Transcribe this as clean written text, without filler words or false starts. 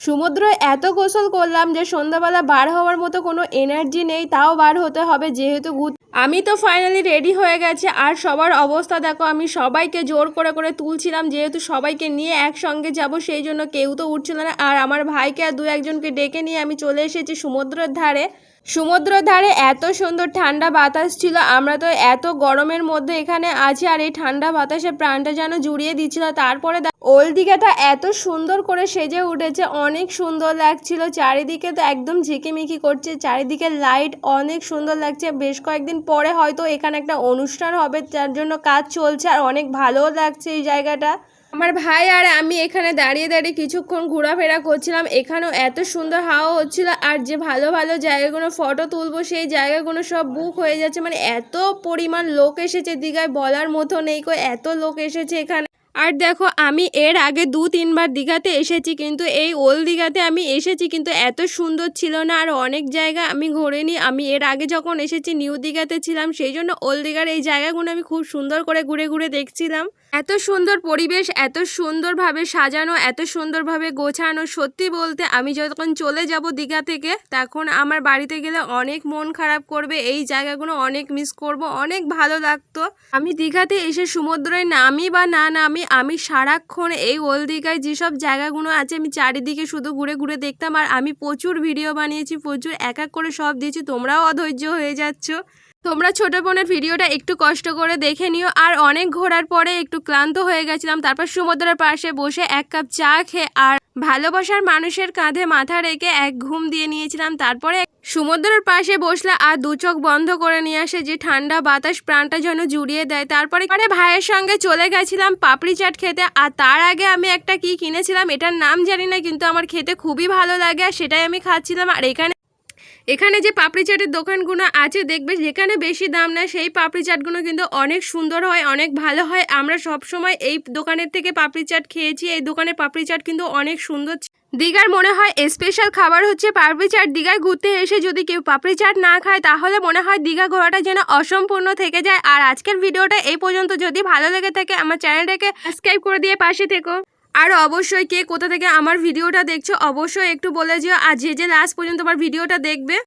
সমুদ্রে এত গোসল করলাম যে সন্ধ্যাবেলা বার হওয়ার মতো কোনো এনার্জি নেই, তাও বার হতে হবে যেহেতু আমি তো ফাইনালি রেডি হয়ে গেছে। আর সবার অবস্থা দেখো, আমি সবাইকে জোর করে করে তুলছিলাম যেহেতু সবাইকে নিয়ে একসঙ্গে যাব, সেই জন্য কেউ তো উঠছিল না। আর আমার ভাইকে আর দু একজনকে ডেকে নিয়ে আমি চলে এসেছি সমুদ্রের ধারে। সমুদ্রের ধারে এত সুন্দর ঠান্ডা বাতাস ছিল, আমরা তো এত গরমের মধ্যে এখানে আছি আর এই ঠান্ডা বাতাসে প্রাণটা যেন জুড়িয়ে দিচ্ছিল। তারপরে ওল্ড দীঘাটা এত সুন্দর করে সেজে উঠেছে, অনেক সুন্দর লাগছিল। চারিদিকে তো একদম ঝিকিমিকি করছে, চারিদিকে লাইট, অনেক সুন্দর লাগছে। বেশ কয়েকদিন পরে হয়তো এখানে একটা অনুষ্ঠান হবে, যার জন্য কাজ চলছে আর অনেক ভালোও লাগছে এই জায়গাটা। আমার ভাই আর আমি এখানে দাঁড়িয়ে দাঁড়িয়ে কিছুক্ষণ ঘোরাফেরা করছিলাম। এখানেও এত সুন্দর হাওয়া হচ্ছিল আর যে ভালো ভালো জায়গাগুলো ফটো তুলবো সেই জায়গাগুলো সব বুক হয়ে যাচ্ছে। মানে এত পরিমাণ লোক এসেছে দীঘায়, বলার মতো নেই, এত লোক এসেছে এখানে। আর দেখো, আমি এর আগে 2-3 বার দীঘাতে এসেছি, কিন্তু এই ওল্ড দীঘাতে আমি এসেছি কিন্তু এত সুন্দর ছিল না। আর অনেক জায়গা আমি ঘুরিনি। আমি এর আগে যখন এসেছি নিউ দীঘাতে ছিলাম, সেই জন্য ওল্ড দীঘার এই জায়গাগুলো আমি খুব সুন্দর করে ঘুরে ঘুরে দেখছিলাম। এত সুন্দর পরিবেশ, এত সুন্দরভাবে সাজানো, এত সুন্দরভাবে গোছানো। সত্যি বলতে আমি যখন চলে যাব দীঘা থেকে, তখন আমার বাড়িতে গেলে অনেক মন খারাপ করবে। এই জায়গাগুলো অনেক মিস করব, অনেক ভালো লাগতো। আমি দীঘাতে এসে সমুদ্রে নামি বা না নামি, আমি সারাক্ষণ এই ওল্ড দীঘায় যেসব জায়গাগুলো আছে আমি চারিদিকে শুধু ঘুরে ঘুরে দেখতাম। আর আমি প্রচুর ভিডিও বানিয়েছি, প্রচুর এক এক করে সব দিয়েছি, তোমরাও অধৈর্য হয়ে যাচ্ছ। তোমরা ছোট বোনের ভিডিওটা একটু কষ্ট করে দেখে নিও। আর অনেক ঘোরার পরে একটু ক্লান্ত হয়ে গেছিলাম, তারপর সমুদ্রের পাশে বসে এক কাপ চা খেয়ে আর ভালোবাসার মানুষের কাঁধে মাথা রেখে এক ঘুম দিয়ে নিয়েছিলাম। তারপরে সমুদ্রের পাশে বসলে আর দু চোখ বন্ধ করে নিয়ে আসে যে ঠান্ডা বাতাস, প্রাণটা যেন জুড়িয়ে দেয়। তারপরে ভাইয়ের সঙ্গে চলে গেছিলাম পাপড়ি চাট খেতে। আর তার আগে আমি একটা কি কিনেছিলাম, এটার নাম জানি না, কিন্তু আমার খেতে খুবই ভালো লাগে আর সেটাই আমি খাচ্ছিলাম। আর এখানে যে পাপড়ি চাটের দোকানগুলো আছে দেখবে, যেখানে বেশি দাম নেয় সেই পাপড়ি চাটগুলো কিন্তু অনেক সুন্দর হয়, অনেক ভালো হয়। আমরা সব সময় এই দোকানের থেকে পাপড়ি চাট খেয়েছি, এই দোকানের পাপড়ি চাট কিন্তু অনেক সুন্দর। দীঘার মনে হয় স্পেশাল খাবার হচ্ছে পাপড়ি চাট। দীঘায় ঘুরতে এসে যদি কেউ পাপড়ি চাট না খায়, তাহলে মনে হয় দীঘা ঘোরাটা যেন অসম্পূর্ণ থেকে যায়। আর আজকের ভিডিওটা এই পর্যন্ত। যদি ভালো লেগে থাকে আমার চ্যানেলটাকে সাবস্ক্রাইব করে দিয়ে পাশে থেকো। আর অবশ্যই কে কোথা থেকে আমার ভিডিওটা দেখছো অবশ্যই একটু বলে যেও, আর যে লাস্ট পর্যন্ত আমার ভিডিওটা দেখবে।